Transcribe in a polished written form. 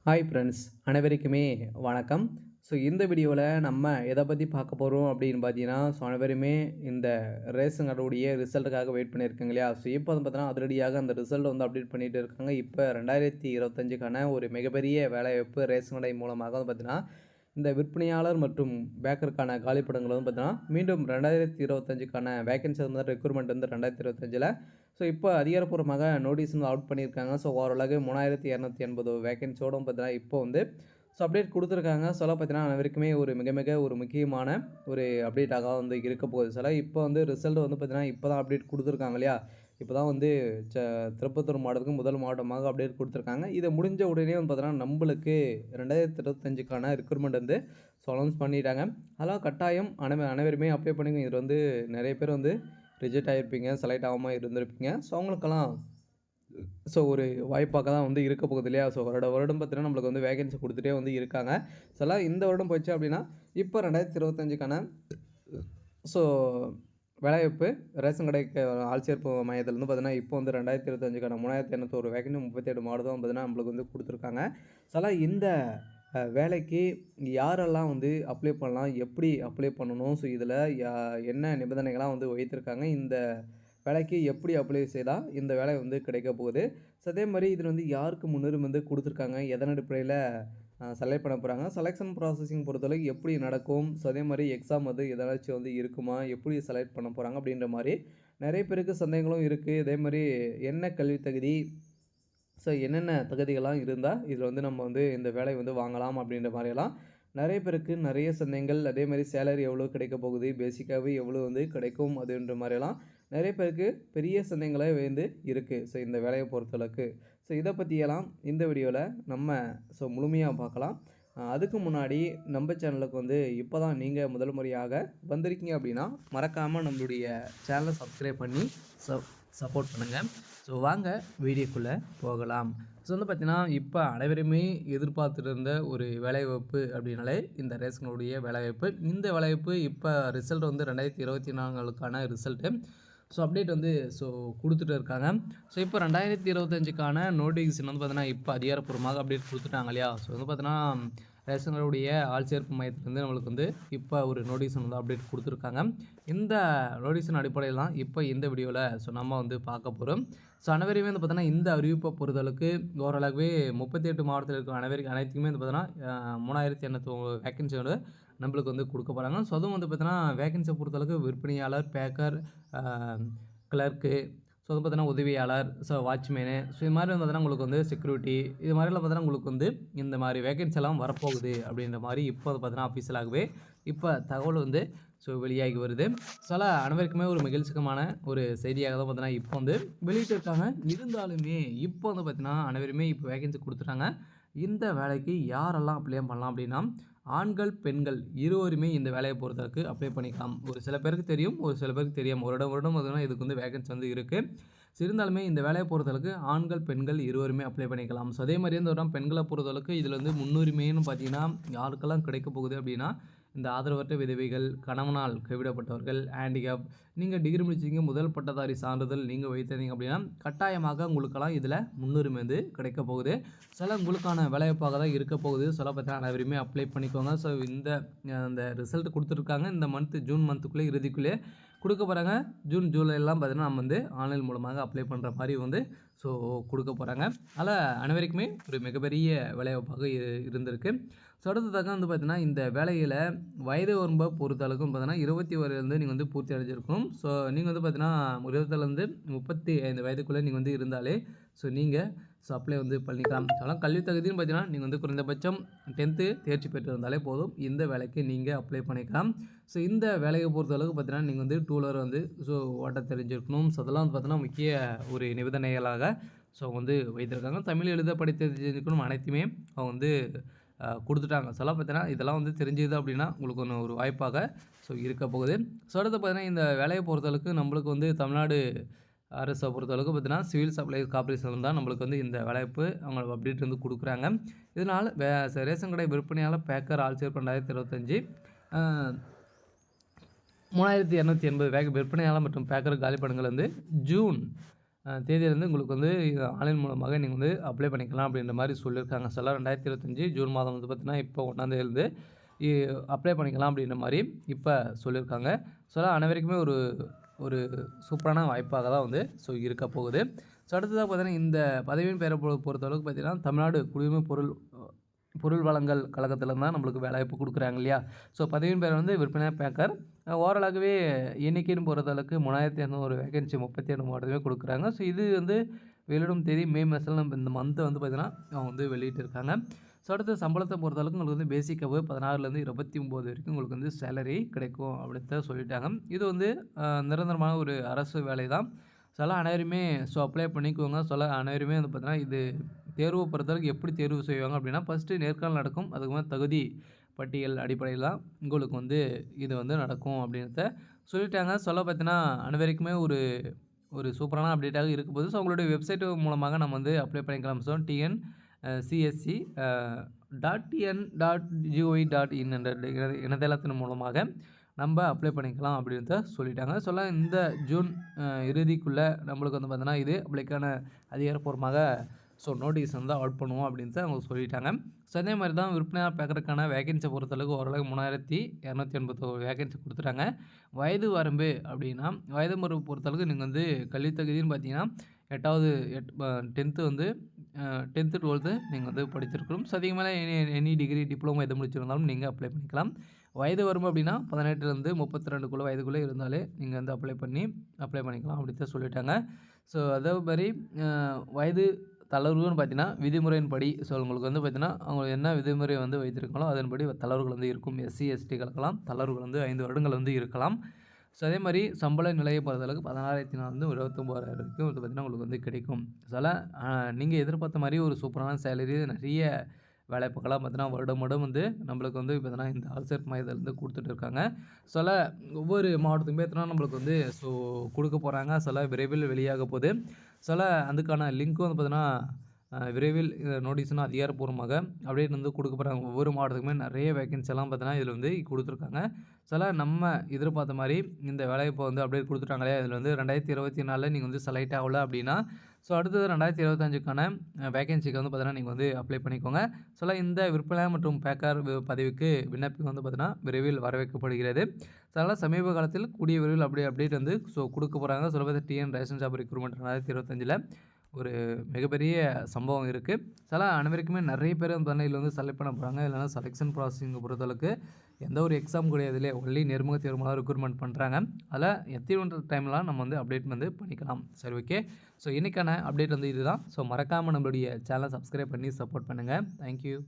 Hi friends, அனைவருக்குமே வணக்கம். இந்த வீடியோவில் நம்ம எதை பற்றி பார்க்க போகிறோம் அப்படின்னு பார்த்தீங்கன்னா, அனைவருமே இந்த ரேஷன் கார்டுடைய ரிசல்ட்டுக்காக வெயிட் பண்ணியிருக்காங்க இல்லையா? இப்போ வந்து பார்த்தீங்கன்னா அதிரடியாக அந்த ரிசல்ட் வந்து அப்டேட் பண்ணிகிட்டு இருக்காங்க. இப்போ 2025க்கான ஒரு மிகப்பெரிய வேலைவாய்ப்பு ரேஷன் கடை மூலமாக வந்து பார்த்தீங்கன்னா, இந்த விற்பனையாளர் மற்றும் பேக்கருக்கான காலிப்படங்கள் வந்து பார்த்தீங்கன்னா, மீண்டும் 2025க்கான வேக்கன்சி வந்து ரெக்ரூட்மெண்ட் வந்து 2025ல் இப்போ அதிகாரப்பூர்வமாக நோட்டீஸ் வந்து அவுட் பண்ணியிருக்காங்க. ஓரளவு 3280 வேக்கன்சியோட பார்த்தீங்கன்னா, இப்போ வந்து அப்டேட் குடுத்துருக்காங்க. பார்த்தீங்கன்னா, அனைவருக்குமே ஒரு மிக மிக ஒரு முக்கியமான ஒரு அப்டேட்டாக வந்து இருக்க போகுது. இப்போ வந்து ரிசல்ட் வந்து பார்த்தீங்கன்னா, இப்போ தான் அப்டேட் குடுத்துருக்காங்க இல்லையா? இப்போ தான் வந்து ச திருப்பத்தூர் மாவட்டத்துக்கு முதல் மாவட்டமாக அப்டேட் குடுத்துருக்காங்க. இதை முடிஞ்ச உடனே வந்து பார்த்தீங்கன்னா, நம்பளுக்கு 2025க்கான ரெக்ரூட்மெண்ட் வந்து அனௌன்ஸ் பண்ணிட்டாங்க. அதெல்லாம் கட்டாயம் அனைவருமே அப்ளை பண்ணுங்க. இதில் வந்து நிறைய பேர் வந்து ரிஜெக்ட் ஆகியிருப்பீங்க, செலக்ட் ஆகாம இருந்திருப்பீங்க. அவங்களுக்கெல்லாம் ஒரு வாய்ப்பாக தான் வந்து இருக்க போகுது இல்லையா? வருடம் பார்த்தீங்கன்னா, நம்மளுக்கு வந்து வேகன்சி கொடுத்துட்டே வந்து இருக்காங்க. இந்த வருடம் போச்சு அப்படின்னா, இப்போ 2025க்கான ஸோ வேலைவாய்ப்பு ரேஷன் கடைக்கு ஆள் சேர்ப்பு மையத்தில் வந்து பார்த்தீங்கன்னா, இப்போ வந்து 2025க்கான 3801 வேகன்சி 37 மாவட்டம் பார்த்தீங்கன்னா, நம்மளுக்கு வந்து கொடுத்துருக்காங்க. இந்த வேலைக்கு யாரெல்லாம் வந்து அப்ளை பண்ணலாம்? எப்படி அப்ளை பண்ணணும்? இதில் என்ன நிபந்தனைகள்லாம் வந்து வைத்திருக்காங்க? இந்த வேலைக்கு எப்படி அப்ளை செய்தால் இந்த வேலை வந்து கிடைக்க போகுது? அதே மாரி இதில் வந்து யாருக்கு முன்னுரிமை வந்து குடுத்துருக்காங்க? எதன் அடிப்படையில் செலக்ட் பண்ண போகிறாங்க? செலக்ஷன் ப்ராசஸிங் பொறுத்தளவுக்கு எப்படி நடக்கும்? அதே மாரி எக்ஸாம் வந்து எதனாச்சும் வந்து இருக்குமா? எப்படி செலக்ட் பண்ண போகிறாங்க? அப்படின்ற மாரி நிறைய பேருக்கு சந்தேகங்களும் இருக்குது. இதே மாரி என்ன கல்வி தகுதி? என்னென்ன தகுதிகள்லாம் இருந்தா, இதில வந்து நம்ம வந்து இந்த வேலைய வந்து வாங்கலாம் அப்படின்ற மாரியெல்லாம் நெறைய பேருக்கு நெறைய சந்தேகங்கள். அதேமாரி சேலரி எவ்வளோ கிடைக்க போகுது? பேசிக்காவே எவ்வளோ வந்து கிடைக்கும்? அதுன்ற மாரியெல்லாம் நெறைய பேருக்கு பெரிய சந்தேகங்களே வந்து இருக்கு. இந்த வேலைய பொறுத்தளவுக்கு. இத பத்தியெல்லாம் இந்த வீடியோல நம்ம முழுமையா பார்க்கலாம். அதுக்கு முன்னாடி நம்ம சேனலுக்கு வந்து இப்போ தான் நீங்க முதல் முறையாக வந்திருக்கீங்க அப்படின்னா, மறக்காம நம்மளுடைய சேனல சப்ஸ்கிரைப் பண்ணி சப்போர்ட் பண்ணுங்க. வாங்க வீடியோக்குள்ளே போகலாம். வந்து பார்த்தீங்கன்னா, இப்போ அனைவருமே எதிர்பார்த்துட்டு இருந்த ஒரு வேலைவாய்ப்பு அப்படின்னாலே இந்த ரேஷனுடைய வேலைவாய்ப்பு. இந்த வேலைவாய்ப்பு இப்போ ரிசல்ட் வந்து 2024க்கான ரிசல்ட்டு. அப்டேட் வந்து குடுத்துட்டு இருக்காங்க. இப்போ 2025க்கான நோட்டிஃபிகேஷன் வந்து பார்த்தீங்கன்னா, இப்போ அதிகாரப்பூர்வமாக அப்டேட் குடுத்துட்டாங்க இல்லையா? வந்து பார்த்தீங்கன்னா, ரேஷன் கடையுடைய ஆள் சேர்ப்பு மையத்திலேருந்து நம்மளுக்கு வந்து இப்போ ஒரு நோட்டிஃபிகேஷன் வந்து அப்டேட் குடுத்துருக்காங்க. இந்த நோட்டிஃபிகேஷன் அடிப்படையில் தான் இப்போ இந்த வீடியோவில் நம்ம வந்து பார்க்க போகிறோம். அனைவரையுமே வந்து பார்த்தீங்கன்னா, இந்த அறிவிப்பை பொறுத்தளவுக்கு ஓரளவுக்கு 38 மாவட்டத்தில் இருக்கிற அனைத்துக்குமே வந்து பார்த்தீங்கன்னா, 3800 வேக்கன்சியோட நம்மளுக்கு வந்து கொடுக்க போகிறாங்க. அதுவும் வந்து பார்த்தீங்கன்னா, வேக்கன்சியை பொறுத்தளவுக்கு விற்பனையாளர், பேக்கர், கிளர்க்கு, வந்து பார்த்தீங்கன்னா உதவியாளர், வாட்ச்மேனு, இது மாதிரி வந்து பார்த்தீங்கன்னா உங்களுக்கு வந்து செக்யூரிட்டி, இது மாதிரிலாம் பார்த்தீங்கன்னா உங்களுக்கு வந்து இந்த மாதிரி வேக்கன்சி எல்லாம் வரப்போகுது அப்படின்ற மாதிரி இப்போ வந்து பார்த்தீங்கன்னா அஃபீஷியலாகவே இப்போ தகவல் வந்து வெளியாகி வருது. அனைவருக்குமே ஒரு மகிழ்ச்சிகரமான ஒரு செய்தியாக தான் பார்த்தீங்கன்னா இப்போ வந்து வெளியிட்டிருக்காங்க. இருந்தாலுமே இப்போ வந்து பார்த்தீங்கன்னா அனைவருமே இப்போ வேக்கன்சி கொடுத்துட்டாங்க. இந்த வேலைக்கு யாரெல்லாம் அப்ளை பண்ணலாம் அப்படின்னா, ஆண்கள், பெண்கள் இருவருமே இந்த வேலையை பொறுத்தளவுக்கு அப்ளை பண்ணிக்கலாம். ஒரு சில பேருக்கு தெரியும், ஒரு சில பேருக்கு தெரியாமல் வருடம் பார்த்தீங்கன்னா இதுக்கு வந்து வேகன்சி வந்து இருக்குது. இருந்தாலுமே இந்த வேலையை பொறுத்தளவுக்கு ஆண்கள், பெண்கள் இருவருமே அப்ளை பண்ணிக்கலாம். அதே மாதிரியே இந்த வருடம் பெண்களை பொறுத்தளவுக்கு இதில் வந்து முன்னுரிமைன்னு பார்த்தீங்கன்னா, யாருக்கெல்லாம் கிடைக்க போகுது அப்படின்னா, இந்த ஆதரவற்ற விதவைகள், கணவனால் கைவிடப்பட்டவர்கள், ஹேண்டிகேப், நீங்கள் டிகிரி முடிச்சிங்க, முதல் பட்டதாரி சான்றிதழ் நீங்கள் வைத்திருந்தீங்க அப்படின்னா, கட்டாயமாக உங்களுக்கெல்லாம் இதில் முன்னுரிமை வந்து கிடைக்க போகுது. உங்களுக்கான வேலைவாய்ப்பாக தான் இருக்க போகுது. பார்த்தீங்கன்னா அனைவருமே அப்ளை பண்ணிக்கோங்க. இந்த ரிசல்ட் கொடுத்துருக்காங்க. இந்த ஜூன் மந்த்துக்குள்ளே இறுதிக்குள்ளே கொடுக்க போகிறாங்க. ஜூன், ஜூலைலாம் பார்த்தீங்கன்னா நம்ம வந்து ஆன்லைன் மூலமாக அப்ளை பண்ணுற மாதிரி வந்து கொடுக்க போகிறாங்க. அதில் அனைவருக்குமே ஒரு மிகப்பெரிய வேலைவாய்ப்பாக இருந்திருக்கு. அடுத்ததாக வந்து பார்த்தீங்கன்னா, இந்த வேலையில் வயது வரம்பை பொறுத்தளவுக்கும் பார்த்தீங்கன்னா 21 நீங்கள் வந்து பூர்த்தி அடைஞ்சிருக்கணும். நீங்கள் வந்து பார்த்தீங்கன்னா 20லேருந்து 35 வயதுக்குள்ளே நீங்கள் வந்து இருந்தாலே நீங்கள் அப்ளை வந்து பண்ணிக்கலாம். கல்வி தகுதின்னு பார்த்தீங்கன்னா, நீங்கள் வந்து குறைந்தபட்சம் 10th தேர்ச்சி பெற்றிருந்தாலே போதும். இந்த வேலைக்கு நீங்கள் அப்ளை பண்ணிக்கலாம். இந்த வேலையை பொறுத்தளவுக்கு பார்த்தீங்கன்னா, நீங்கள் வந்து 2 வீலர் வந்து ஓட்ட தெரிஞ்சிருக்கணும். அதெல்லாம் வந்து பார்த்தீங்கன்னா முக்கிய ஒரு நிபந்தனைகளாக வந்து வைத்திருக்காங்க. தமிழ் எழுத படித்து தெரிஞ்சிருக்கணும். அனைத்துமே அவங்க வந்து கொடுத்துட்டாங்க. பார்த்தீங்கன்னா, இதெல்லாம் வந்து தெரிஞ்சுது அப்படின்னா உங்களுக்கு ஒரு வாய்ப்பாக இருக்க போகுது. அடுத்து பார்த்தீங்கன்னா, இந்த வேலையை பொறுத்தளவுக்கு நம்மளுக்கு வந்து தமிழ்நாடு அரசை பொறுத்தளவுக்கு பார்த்தீங்கன்னா, சிவில் சப்ளை கார்ப்பரேஷன் தான் நம்மளுக்கு வந்து இந்த வேலைவாய்ப்பு அவங்க அப்டேட் வந்து கொடுக்குறாங்க. இதனால் ரேஷன் கடை விற்பனையாளர், பேக்கர், ஆள் சேர்ப்பு 2025 3280 விற்பனையாளர் மற்றும் பேக்கர் காலிப்படங்கள் வந்து ஜூன் தேதியிலேருந்து உங்களுக்கு வந்து ஆன்லைன் மூலமாக நீங்கள் வந்து அப்ளை பண்ணிக்கலாம் அப்படின்ற மாதிரி சொல்லியிருக்காங்க. ஸோ 2025 ஜூன் மாதம் வந்து பார்த்தீங்கன்னா, இப்போ 1ஆந்தேதிலேருந்து இ அப்ளை பண்ணிக்கலாம் அப்படின்ற மாரி இப்போ சொல்லியிருக்காங்க. ஸோ அனைவருக்குமே ஒரு ஒரு சூப்பரான வாய்ப்பாக தான் வந்து இருக்க போகுது. ஸோ அடுத்ததாக பார்த்தீங்கன்னா, இந்த பதவியின் பெயரை பொறுத்தளவுக்கு பார்த்தீங்கன்னா, தமிழ்நாடு குடியுரிமை பொருள் வழங்கல் கழகத்தில தான் நம்மளுக்கு வேலைவாய்ப்பு குடுக்குறாங்க இல்லையா? ஸோ பதவியின் பேர் வந்து விற்பனையாளர் பேக்கர். ஓரளவுவே எண்ணிக்கைன்னு பொறுத்தளவுக்கு 3200 வேகன்சி 37 மாவட்டத்திலுமே குடுக்குறாங்க. ஸோ இது வந்து வெளியிடும் தேதி மே மாசத்துல இந்த மந்த் வந்து பார்த்தீங்கன்னா, அவங்க வந்து வெளியிட்டிருக்காங்க. ஸோ அடுத்து சம்பளத்த பொறுத்தளவுக்கு உங்களுக்கு வந்து பேசிக் 16லேருந்து 29 வரைக்கும் உங்களுக்கு வந்து சேலரி கிடைக்கும் அப்படின்னு தான் சொல்லிட்டாங்க. இது வந்து நிரந்தரமான ஒரு அரசு வேலை தான். அனைவருமே அப்ளை பண்ணிக்கோங்க. அனைவருமே வந்து பார்த்தீங்கன்னா, இது தேர்வு பொறுத்தவரைக்கும் எப்படி தேர்வு செய்வாங்க அப்படின்னா, ஃபஸ்ட்டு நேர்காணல் நடக்கும். அதுக்கு மேல தகுதி பட்டியல் அடிப்படையில் தான் உங்களுக்கு வந்து இது வந்து நடக்கும் அப்படின்றத சொல்லிட்டாங்க. பார்த்தீங்கன்னா, அனைவருக்குமே ஒரு ஒரு சூப்பரான அப்டேட்டாக இருக்க போகுது. அவங்களுடைய வெப்சைட் மூலமாக நம்ம வந்து அப்ளை பண்ணிக்கலாம். TNCSC .gov.in என்ற இணையதளத்தின் மூலமாக நம்ம அப்ளை பண்ணிக்கலாம் அப்படின்றத சொல்லிட்டாங்க. இந்த ஜூன் இறுதிக்குள்ள நம்மளுக்கு வந்து பார்த்தீங்கன்னா, இது அப்ளைக்கான அதிகாரப்பூர்வமாக நோட்டீஸ் வந்து அவுட் பண்ணுவோம் அப்படின்ட்டு அவங்க சொல்லிட்டாங்க. அதே மாதிரி தான் விற்பனையாளர் பேக்கருக்கான வேகன்ஸியை பொறுத்தளவுக்கு ஓரளவுக்கு 3281 வேகன்ஸி குடுத்துட்டாங்க. வயது வரம்பு அப்படின்னா, வயது வரம்பு பொறுத்தளவுக்கு நீங்கள் வந்து கல்வித் தகுதின்னு பார்த்தீங்கன்னா, 8வது 10த் வந்து 10த் 12த் நீங்கள் வந்து படித்திருக்கணும். அதுக்கு மேலே எனி டிகிரி, டிப்ளமோ எது முடிச்சிருந்தாலும் நீங்கள் அப்ளை பண்ணிக்கலாம். வயது வரம்பு அப்படின்னா 18லேருந்து 32 வயதுக்குள்ளே இருந்தாலே நீங்கள் வந்து அப்ளை பண்ணிக்கலாம் அப்படி தான் சொல்லிட்டாங்க. அதே மாதிரி வயது தளர்வுன்னு பார்த்தீங்கன்னா, விதிமுறையின்படி உங்களுக்கு வந்து பார்த்தீங்கன்னா, அவங்க என்ன விதிமுறை வந்து வைத்திருக்காங்களோ அதன்படி தளர்வுகள் வந்து இருக்கும். எஸ்சி, எஸ்டிகளுக்கெல்லாம் தளர்வுகள் வந்து 5 வருடங்கள் வந்து இருக்கலாம். அதே மாரி சம்பள நிலையை பொறுத்தளவுக்கு 16,000 29,000 வரைக்கும் வந்து பார்த்தீங்கன்னா, உங்களுக்கு வந்து கிடைக்கும். நீங்க எதிர்பார்த்த மாரி ஒரு சூப்பரான சேலரி நெறைய வேலைவாய்ப்புகள்லாம் பார்த்தீங்கன்னா, வருடம் வருடம் வந்து நம்மளுக்கு வந்து பார்த்தீங்கன்னா, இந்த ஆல்செட் மையத்தில வந்து குடுத்துட்டு இருக்காங்க. ஒவ்வொரு மாவட்டத்துக்குமே பார்த்தீங்கன்னா, நம்மளுக்கு வந்து குடுக்க போறாங்க. விரைவில் வெளியாக போகுது. அதுக்கான லிங்க்கும் வந்து பார்த்தீங்கன்னா, விரைவில் நோட்டீஸ்னா அதிகாரப்பூர்வமாக அப்டேட் வந்து குடுக்க போறாங்க. ஒவ்வொரு மாவட்டத்துக்குமே நெறைய வேகன்சி எல்லாம் பார்த்தீங்கன்னா, இதில வந்து குடுத்துருக்காங்க. நம்ம எதிர்பார்த்த மாரி இந்த வேலைவாய்ப்ப வந்து அப்டேட் குடுத்துட்டாங்களே, இதில வந்து 2024ல நீங்க வந்து செலக்ட் ஆகல அப்படின்னா, அடுத்தது 2025க்கான வேகன்சிக்கு வந்து பார்த்தீங்கன்னா, நீங்க வந்து அப்ளை பண்ணிக்கோங்க. இந்த விற்பனையாளர் மற்றும் பேக்கர் பதவிக்கு விண்ணப்பிக்க வந்து பார்த்தீங்கன்னா, விரைவில் வரவேற்கப்படுகிறது. சமீப காலத்தில் கூடிய விரைவில் அப்டேட் வந்து குடுக்க போறாங்க. TN ரேஷன் ஷாப் ரெக்ரூட்மெண்ட் 2025ல ஒரு மிகப்பெரிய சம்பவம் இருக்கு. அனைவருக்குமே நெறைய பேர் வந்து இதில வந்து செலக்ட் பண்ண போறாங்க. இல்லன்னா செலக்ஷன் ப்ராசஸிங்க பொறுத்தளவுக்கு எந்த ஒரு எக்ஸாம் கிடையாது இல்லையா? ஒன்லி நேர்முக தேர்வு மூலம் ரெக்ரூட்மெண்ட் பண்றாங்க. அதில எத்தனை டைம்லாம் நம்ம வந்து அப்டேட் வந்து பண்ணிக்கலாம். சரி ஓகே. இன்னைக்கான அப்டேட் வந்து இதுதான். மறக்காம நம்மளுடைய சேனலை சப்ஸ்கிரைப் பண்ணி சப்போர்ட் பண்ணுங்க. Thank you.